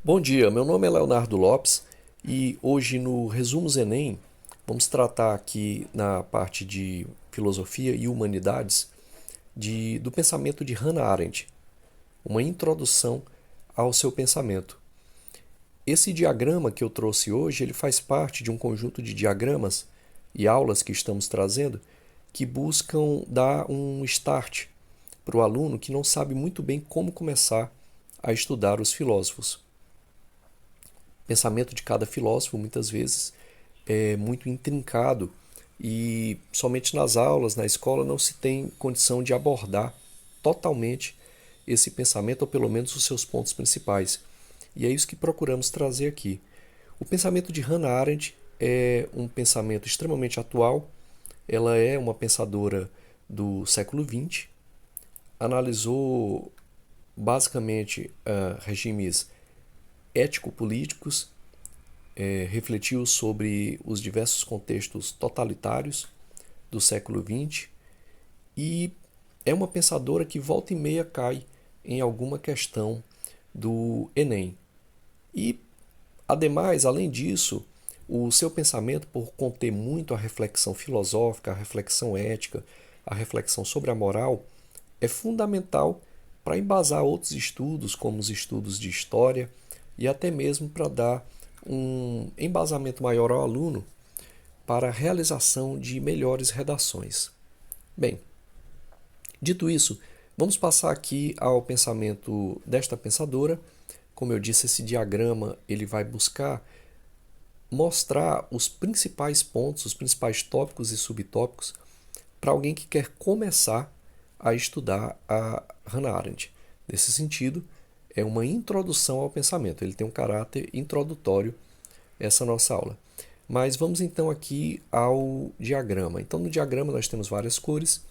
Bom dia, meu nome é Leonardo Lopes e hoje no Resumos Enem vamos tratar aqui na parte de filosofia e humanidades do pensamento de Hannah Arendt, uma introdução ao seu pensamento. Esse diagrama que eu trouxe hoje, ele faz parte de um conjunto de diagramas e aulas que estamos trazendo que buscam dar um start para o aluno que não sabe muito bem como começar a estudar os filósofos. O pensamento de cada filósofo, muitas vezes, é muito intrincado e somente nas aulas, na escola, não se tem condição de abordar totalmente esse pensamento, ou pelo menos os seus pontos principais. E é isso que procuramos trazer aqui. O pensamento de Hannah Arendt é um pensamento extremamente atual. Ela é uma pensadora do século XX, analisou basicamente regimes ético-políticos, refletiu sobre os diversos contextos totalitários do século XX e é uma pensadora que volta e meia cai em alguma questão do Enem. E, ademais, além disso, o seu pensamento, por conter muito a reflexão filosófica, a reflexão ética, a reflexão sobre a moral, é fundamental para embasar outros estudos, como os estudos de história, e até mesmo para dar um embasamento maior ao aluno para a realização de melhores redações. Bem, dito isso, vamos passar aqui ao pensamento desta pensadora. Como eu disse, esse diagrama ele vai buscar mostrar os principais pontos, os principais tópicos e subtópicos para alguém que quer começar a estudar a Hannah Arendt. Nesse sentido, é uma introdução ao pensamento. Ele tem um caráter introdutório, essa nossa aula. Mas vamos então aqui ao diagrama. Então, no diagrama nós temos várias cores.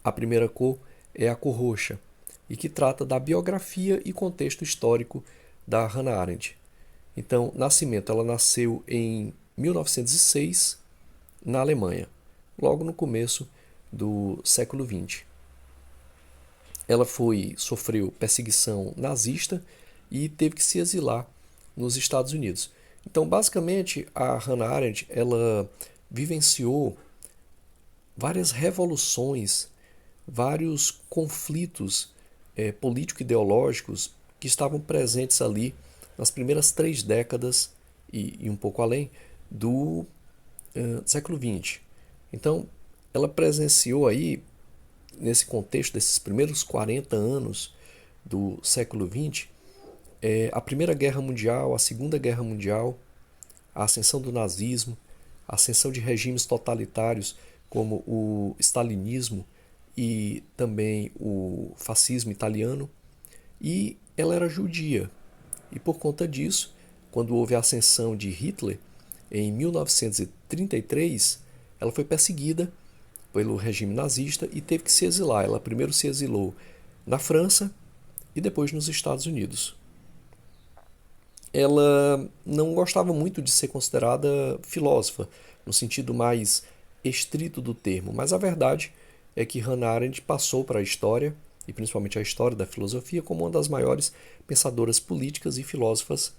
A primeira cor é a cor roxa, e que trata da biografia e contexto histórico da Hannah Arendt. Então, nascimento, ela nasceu em 1906, na Alemanha, logo no começo do século XX. Ela sofreu perseguição nazista e teve que se exilar nos Estados Unidos. Então, basicamente, a Hannah Arendt ela vivenciou várias revoluções, vários conflitos político-ideológicos que estavam presentes ali nas primeiras 3 décadas e um pouco além do século XX. Então, ela presenciou aí, nesse contexto desses primeiros 40 anos do século XX, a Primeira Guerra Mundial, a Segunda Guerra Mundial, a ascensão do nazismo, a ascensão de regimes totalitários como o stalinismo e também o fascismo italiano. E ela era judia. E por conta disso, quando houve a ascensão de Hitler em 1933, ela foi perseguida pelo regime nazista e teve que se exilar. Ela primeiro se exilou na França e depois nos Estados Unidos. Ela não gostava muito de ser considerada filósofa, no sentido mais estrito do termo, mas a verdade é que Hannah Arendt passou para a história, e principalmente a história da filosofia, como uma das maiores pensadoras políticas e filósofas,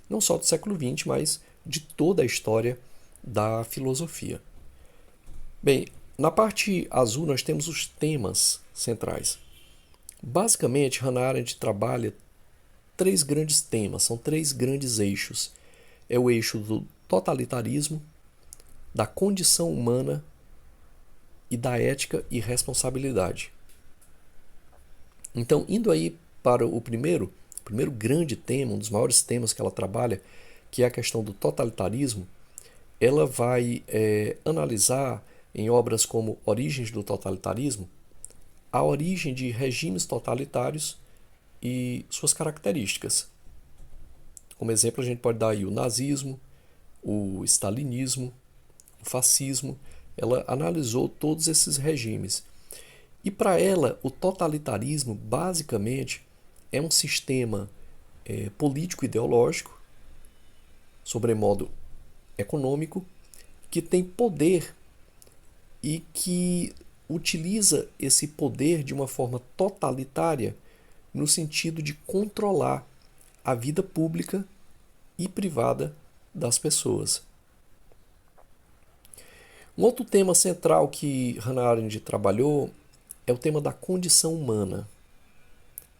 não só do século XX, mas de toda a história da filosofia. Bem, na parte azul nós temos os temas centrais. Basicamente, Hannah Arendt trabalha 3 grandes temas, são 3 grandes eixos. É o eixo do totalitarismo, da condição humana e da ética e responsabilidade. Então, indo aí para o primeiro grande tema, um dos maiores temas que ela trabalha, que é a questão do totalitarismo, ela vai analisar em obras como Origens do Totalitarismo a origem de regimes totalitários e suas características. Como exemplo, a gente pode dar aí o nazismo, o stalinismo, o fascismo. Ela analisou todos esses regimes. E para ela, o totalitarismo, basicamente, é um sistema político-ideológico, sobremodo econômico, que tem poder e que utiliza esse poder de uma forma totalitária no sentido de controlar a vida pública e privada das pessoas. Um outro tema central que Hannah Arendt trabalhou é o tema da condição humana.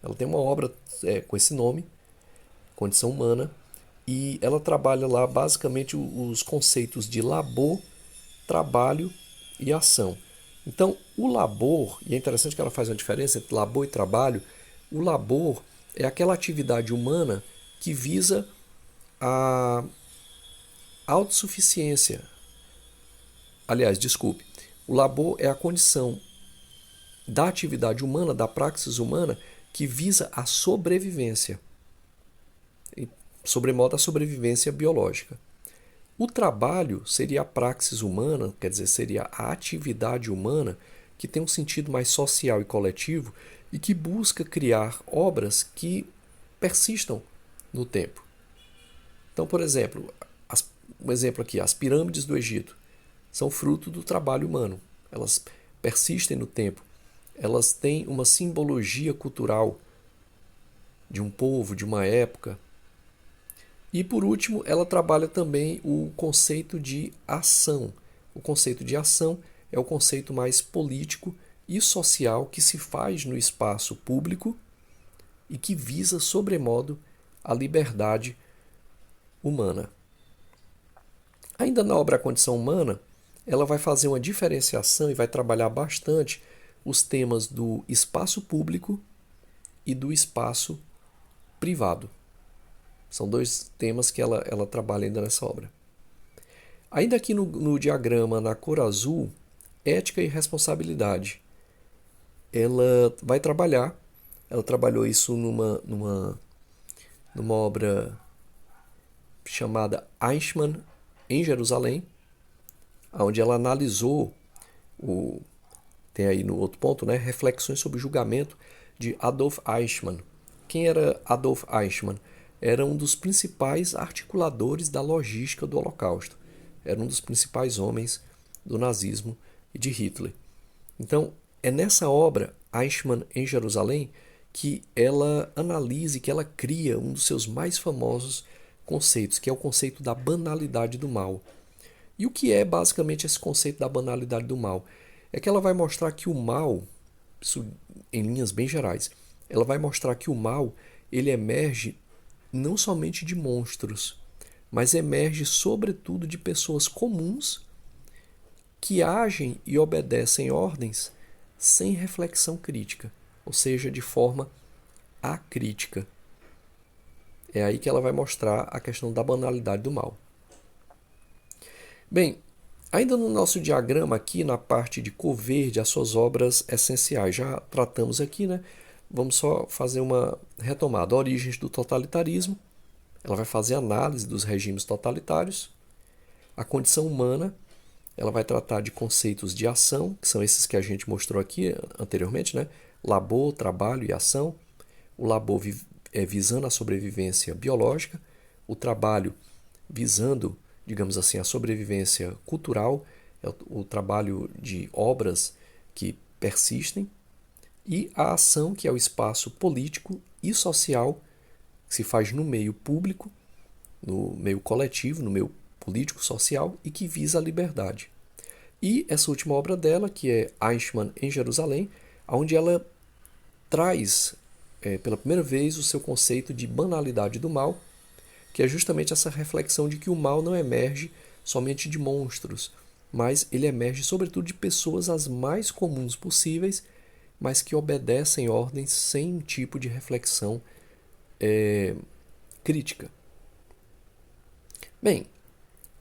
Ela tem uma obra com esse nome, Condição Humana, e ela trabalha lá basicamente os conceitos de labor, trabalho e ação. Então, o labor, e é interessante que ela faz uma diferença entre labor e trabalho, o labor é aquela atividade humana que visa a autossuficiência. Aliás, desculpe, o labor é a condição da atividade humana, da praxis humana, que visa a sobrevivência, e, sobremodo a sobrevivência biológica. O trabalho seria a praxis humana, quer dizer, seria a atividade humana que tem um sentido mais social e coletivo e que busca criar obras que persistam no tempo. Então, por exemplo, um exemplo aqui, as pirâmides do Egito são fruto do trabalho humano. Elas persistem no tempo. Elas têm uma simbologia cultural de um povo, de uma época. E por último, ela trabalha também o conceito de ação. O conceito de ação é o conceito mais político e social que se faz no espaço público e que visa, sobremodo, a liberdade humana. Ainda na obra A Condição Humana, ela vai fazer uma diferenciação e vai trabalhar bastante os temas do espaço público e do espaço privado. São dois temas que ela trabalha ainda nessa obra. Ainda aqui no diagrama, na cor azul, ética e responsabilidade. Ela vai trabalhar, ela trabalhou isso numa obra chamada Eichmann em Jerusalém, onde ela analisou, tem aí no outro ponto, né, reflexões sobre o julgamento de Adolf Eichmann. Quem era Adolf Eichmann? Era um dos principais articuladores da logística do Holocausto. Era um dos principais homens do nazismo e de Hitler. Então, é nessa obra, Eichmann em Jerusalém, que ela analisa e que ela cria um dos seus mais famosos conceitos, que é o conceito da banalidade do mal. E o que é basicamente esse conceito da banalidade do mal? É que ela vai mostrar que o mal, isso em linhas bem gerais, ela vai mostrar que o mal ele emerge não somente de monstros, mas emerge sobretudo de pessoas comuns que agem e obedecem ordens sem reflexão crítica, ou seja, de forma acrítica. É aí que ela vai mostrar a questão da banalidade do mal. Bem, ainda no nosso diagrama aqui, na parte de cor verde, as suas obras essenciais. Já tratamos aqui, né? Vamos só fazer uma retomada. Origens do totalitarismo. Ela vai fazer análise dos regimes totalitários. A condição humana. Ela vai tratar de conceitos de ação, que são esses que a gente mostrou aqui anteriormente, né? Labor, trabalho e ação. O labor visando a sobrevivência biológica. O trabalho visando, digamos assim, a sobrevivência cultural, é o trabalho de obras que persistem, e a ação, que é o espaço político e social, que se faz no meio público, no meio coletivo, no meio político-social, e que visa a liberdade. E essa última obra dela, que é Eichmann em Jerusalém, onde ela traz pela primeira vez o seu conceito de banalidade do mal, que é justamente essa reflexão de que o mal não emerge somente de monstros, mas ele emerge sobretudo de pessoas as mais comuns possíveis, mas que obedecem ordens sem um tipo de reflexão crítica. Bem,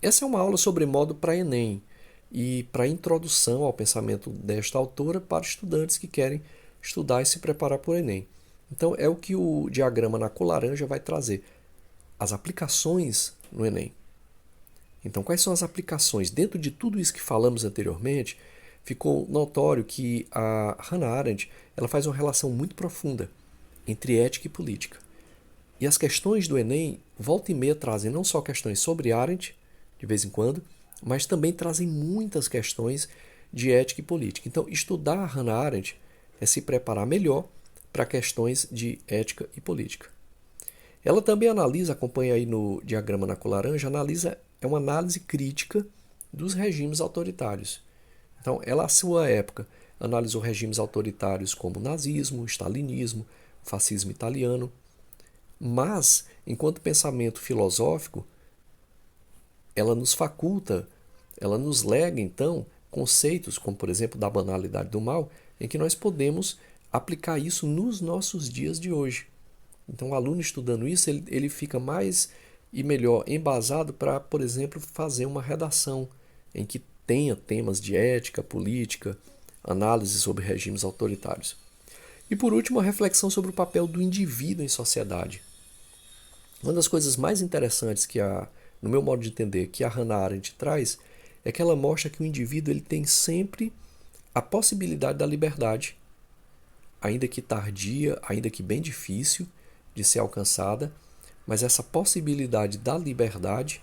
essa é uma aula sobre modo para Enem e para introdução ao pensamento desta autora para estudantes que querem estudar e se preparar para o Enem. Então é o que o diagrama na cor laranja vai trazer. As aplicações no Enem. Então, quais são as aplicações? Dentro de tudo isso que falamos anteriormente, ficou notório que a Hannah Arendt ela faz uma relação muito profunda entre ética e política. E as questões do Enem, volta e meia, trazem não só questões sobre Arendt, de vez em quando, mas também trazem muitas questões de ética e política. Então, estudar a Hannah Arendt é se preparar melhor para questões de ética e política. Ela também analisa, acompanha aí no diagrama na cor laranja, é uma análise crítica dos regimes autoritários. Então, ela, à sua época, analisou regimes autoritários como o nazismo, o stalinismo, o fascismo italiano, mas, enquanto pensamento filosófico, ela nos faculta, ela nos lega, então, conceitos como, por exemplo, da banalidade do mal, em que nós podemos aplicar isso nos nossos dias de hoje. Então, o aluno estudando isso, ele fica mais e melhor embasado para, por exemplo, fazer uma redação em que tenha temas de ética, política, análise sobre regimes autoritários. E, por último, a reflexão sobre o papel do indivíduo em sociedade. Uma das coisas mais interessantes no meu modo de entender, que a Hannah Arendt traz, é que ela mostra que o indivíduo ele tem sempre a possibilidade da liberdade, ainda que tardia, ainda que bem difícil de ser alcançada, mas essa possibilidade da liberdade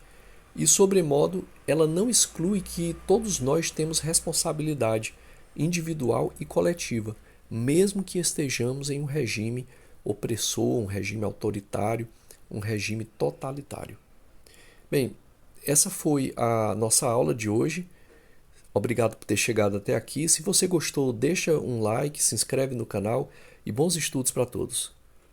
e, sobremodo, ela não exclui que todos nós temos responsabilidade individual e coletiva, mesmo que estejamos em um regime opressor, um regime autoritário, um regime totalitário. Bem, essa foi a nossa aula de hoje. Obrigado por ter chegado até aqui. Se você gostou, deixa um like, se inscreve no canal e bons estudos para todos.